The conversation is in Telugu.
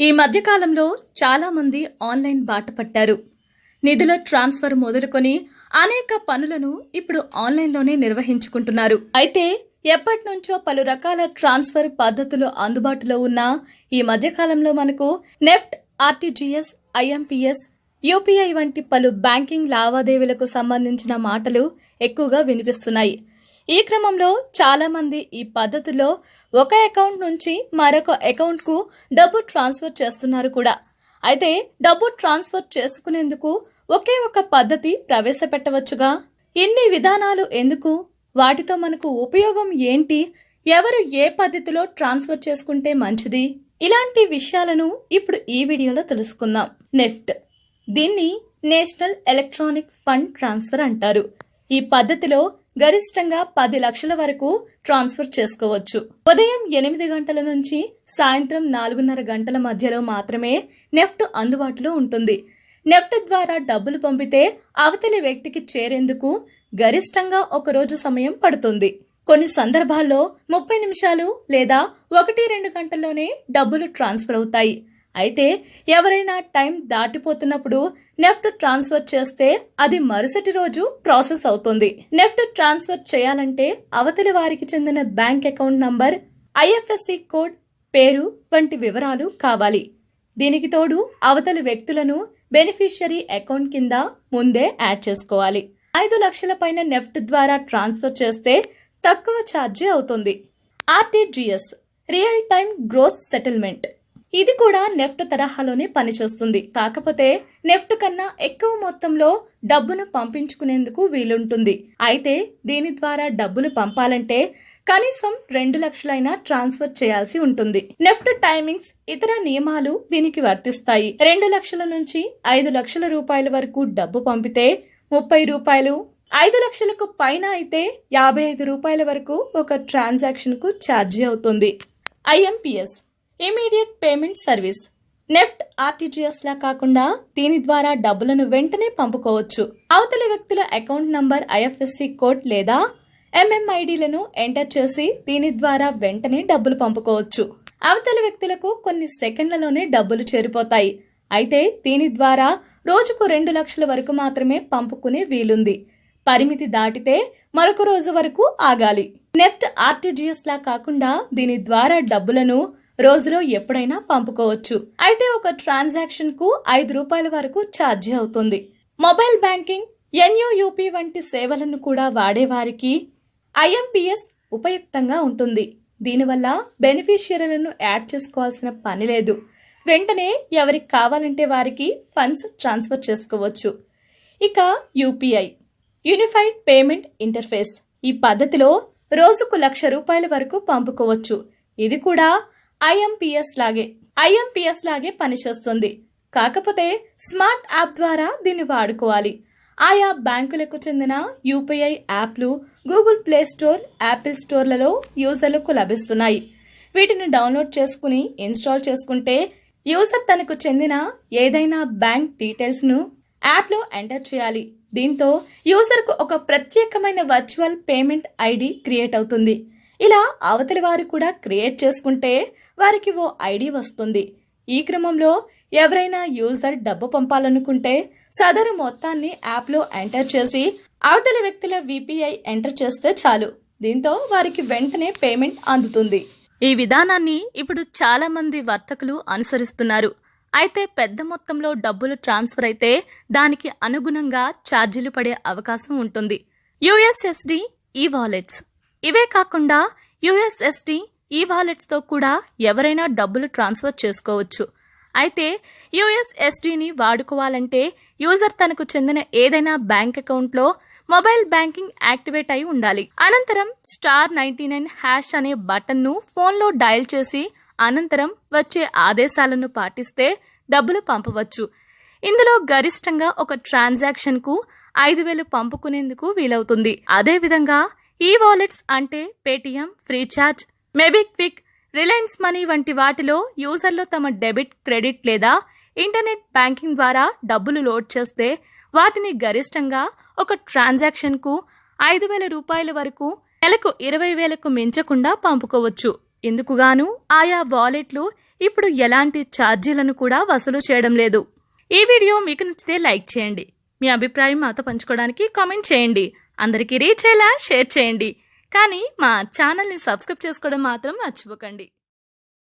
ఈ మధ్యకాలంలో చాలామంది ఆన్లైన్ బాట పట్టారు. నిధుల ట్రాన్స్ఫర్ మొదలుకొని అనేక పనులను ఇప్పుడు ఆన్లైన్లోనే నిర్వహించుకుంటున్నారు. అయితే ఎప్పటినుంచో పలు రకాల ట్రాన్స్ఫర్ పద్ధతులు అందుబాటులో ఉన్న ఈ మధ్యకాలంలో మనకు నెఫ్ట్, ఆర్టీజీఎస్, ఐఎంపీఎస్, యూపీఐ వంటి పలు బ్యాంకింగ్ లావాదేవీలకు సంబంధించిన మాటలు ఎక్కువగా వినిపిస్తున్నాయి. ఈ క్రమంలో చాలామంది ఈ పద్ధతిలో ఒక అకౌంట్ నుంచి మరొక అకౌంట్కు డబ్బు ట్రాన్స్ఫర్ చేస్తున్నారు కూడా. అయితే డబ్బు ట్రాన్స్ఫర్ చేసుకునేందుకు ఒకే ఒక పద్ధతి ప్రవేశపెట్టవచ్చుగా. ఇన్ని విధానాలు ఎందుకు? వాటితో మనకు ఉపయోగం ఏంటి? ఎవరు ఏ పద్ధతిలో ట్రాన్స్ఫర్ చేసుకుంటే మంచిది? ఇలాంటి విషయాలను ఇప్పుడు ఈ వీడియోలో తెలుసుకుందాం. నెఫ్ట్, దీన్ని నేషనల్ ఎలక్ట్రానిక్ ఫండ్ ట్రాన్స్ఫర్ అంటారు. ఈ పద్ధతిలో గరిష్టంగా 10 లక్షల వరకు ట్రాన్స్ఫర్ చేసుకోవచ్చు. ఉదయం 8 గంటల నుంచి సాయంత్రం 4:30 గంటల మధ్యలో మాత్రమే నెఫ్ట్ అందుబాటులో ఉంటుంది. నెఫ్ట్ ద్వారా డబ్బులు పంపితే అవతలి వ్యక్తికి చేరేందుకు గరిష్టంగా 1 రోజు సమయం పడుతుంది. కొన్ని సందర్భాల్లో 30 నిమిషాలు లేదా 1-2 గంటల్లోనే డబ్బులు ట్రాన్స్ఫర్ అవుతాయి. అయితే ఎవరైనా టైం దాటిపోతున్నప్పుడు నెఫ్ట్ ట్రాన్స్ఫర్ చేస్తే అది మరుసటి రోజు ప్రాసెస్ అవుతుంది. నెఫ్ట్ ట్రాన్స్ఫర్ చేయాలంటే అవతలి వారికి చెందిన bank account number, IFSC code, పేరు వంటి వివరాలు కావాలి. దీనికి తోడు అవతలి వ్యక్తులను బెనిఫిషియరీ అకౌంట్ కింద ముందే యాడ్ చేసుకోవాలి. 5 లక్షల పైన నెఫ్ట్ ద్వారా ట్రాన్స్ఫర్ చేస్తే తక్కువ ఛార్జీ అవుతుంది. RTGS, real time gross settlement, ఇది కూడా నెఫ్ట్ తరహాలోనే పనిచేస్తుంది. కాకపోతే నెఫ్ట్ కన్నా ఎక్కువ మొత్తంలో డబ్బును పంపించుకునేందుకు వీలుంటుంది. అయితే దీని ద్వారా డబ్బులు పంపాలంటే కనీసం 2 లక్షలైనా ట్రాన్స్ఫర్ చేయాల్సి ఉంటుంది. నెఫ్ట్ టైమింగ్స్, ఇతర నియమాలు దీనికి వర్తిస్తాయి. 2 లక్షల నుంచి 5 లక్షల రూపాయల వరకు డబ్బు పంపితే 30 రూపాయలు, 5 లక్షలకు పైన అయితే 55 రూపాయల వరకు ఒక ట్రాన్సాక్షన్కు ఛార్జీ అవుతుంది. IMPS, immediate payment service, NEFT RTGS లా కాకుండా దీని ద్వారా డబ్బులను వెంటనే పంపుకోవచ్చు. అవతలి వ్యక్తుల అకౌంట్ నంబర్, ఐఎఫ్ఎస్సి కోడ్ లేదా ఎంఎంఐడీలను ఎంటర్ చేసి దీని ద్వారా వెంటనే డబ్బులు పంపుకోవచ్చు. అవతలి వ్యక్తులకు కొన్ని సెకండ్లలోనే డబ్బులు చేరిపోతాయి. అయితే దీని ద్వారా రోజుకు 2 లక్షల వరకు మాత్రమే పంపుకునే వీలుంది. పరిమితి దాటితే మరొక రోజు వరకు ఆగాలి. నెఫ్ట్ ఆర్టీజీఎస్ లా కాకుండా దీని ద్వారా డబ్బులను రోజులో ఎప్పుడైనా పంపుకోవచ్చు. అయితే ఒక ట్రాన్సాక్షన్ కు 5 రూపాయల వరకు ఛార్జీ అవుతుంది. మొబైల్ బ్యాంకింగ్, ఎన్యూయూపీ వంటి సేవలను కూడా వాడేవారికి ఐఎంపీఎస్ ఉపయుక్తంగా ఉంటుంది. దీనివల్ల బెనిఫిషియరీలను యాడ్ చేసుకోవాల్సిన పని లేదు. వెంటనే ఎవరికి కావాలంటే వారికి ఫండ్స్ ట్రాన్స్ఫర్ చేసుకోవచ్చు. ఇక యూపీఐ, యూనిఫైడ్ పేమెంట్ ఇంటర్ఫేస్, ఈ పద్ధతిలో రోజుకు 1,00,000 రూపాయల వరకు పంపుకోవచ్చు. ఇది కూడా ఐఎంపీఎస్ లాగే పనిచేస్తుంది. కాకపోతే స్మార్ట్ యాప్ ద్వారా దీన్ని వాడుకోవాలి. ఆయా బ్యాంకులకు చెందిన యూపీఐ యాప్లు గూగుల్ ప్లే స్టోర్, యాపిల్ స్టోర్లలో యూజర్లకు లభిస్తున్నాయి. వీటిని డౌన్లోడ్ చేసుకుని ఇన్స్టాల్ చేసుకుంటే యూజర్ తనకు చెందిన ఏదైనా బ్యాంక్ డీటెయిల్స్ను యాప్లో ఎంటర్ చేయాలి. దీంతో యూజర్కు ఒక ప్రత్యేకమైన వర్చువల్ పేమెంట్ ఐడి క్రియేట్ అవుతుంది. ఇలా అవతలి వారు కూడా క్రియేట్ చేసుకుంటే వారికి ఓ ఐడి వస్తుంది. ఈ క్రమంలో ఎవరైనా యూజర్ డబ్బు పంపాలనుకుంటే సదరు మొత్తాన్ని యాప్లో ఎంటర్ చేసి అవతలి వ్యక్తుల విపిఐ ఎంటర్ చేస్తే చాలు. దీంతో వారికి వెంటనే పేమెంట్ అందుతుంది. ఈ విధానాన్ని ఇప్పుడు చాలా మంది వర్తకులు అనుసరిస్తున్నారు. అయితే పెద్ద మొత్తంలో డబ్బులు ట్రాన్స్ఫర్ అయితే దానికి అనుగుణంగా ఛార్జీలు పడే అవకాశం ఉంటుంది. యూఎస్ఎస్డి ఈ వాలెట్స్, ఇవే కాకుండా యూఎస్ఎస్డి ఈ వాలెట్స్తో కూడా ఎవరైనా డబ్బులు ట్రాన్స్ఫర్ చేసుకోవచ్చు. అయితే యూఎస్ఎస్డిని వాడుకోవాలంటే యూజర్ తనకు చెందిన ఏదైనా బ్యాంక్ అకౌంట్లో మొబైల్ బ్యాంకింగ్ యాక్టివేట్ అయి ఉండాలి. అనంతరం *99# అనే బటన్ను ఫోన్లో డయల్ చేసి అనంతరం వచ్చే ఆదేశాలను పాటిస్తే డబ్బులు పంపవచ్చు. ఇందులో గరిష్టంగా ఒక ట్రాన్సాక్షన్కు 5,000 పంపుకునేందుకు వీలవుతుంది. అదేవిధంగా ఈ వాలెట్స్ అంటే పేటిఎం, ఫ్రీచార్జ్, మెబిక్విక్, రిలయన్స్ మనీ వంటి వాటిలో యూజర్లు తమ డెబిట్, క్రెడిట్ లేదా ఇంటర్నెట్ బ్యాంకింగ్ ద్వారా డబ్బులు లోడ్ చేస్తే వాటిని గరిష్టంగా ఒక ట్రాన్సాక్షన్కు 5,000 రూపాయల వరకు, నెలకు 20,000కు మించకుండా పంపుకోవచ్చు. ఇందుకుగాను ఆయా వాలెట్లు ఇప్పుడు ఎలాంటి ఛార్జీలను కూడా వసూలు చేయడం లేదు. ఈ వీడియో మీకు నచ్చితే లైక్ చేయండి. మీ అభిప్రాయం మాతో పంచుకోవడానికి కామెంట్ చేయండి. అందరికీ రీచ్ అయ్యేలా షేర్ చేయండి. కానీ మా ఛానల్ని సబ్స్క్రైబ్ చేసుకోవడం మాత్రం మర్చిపోకండి.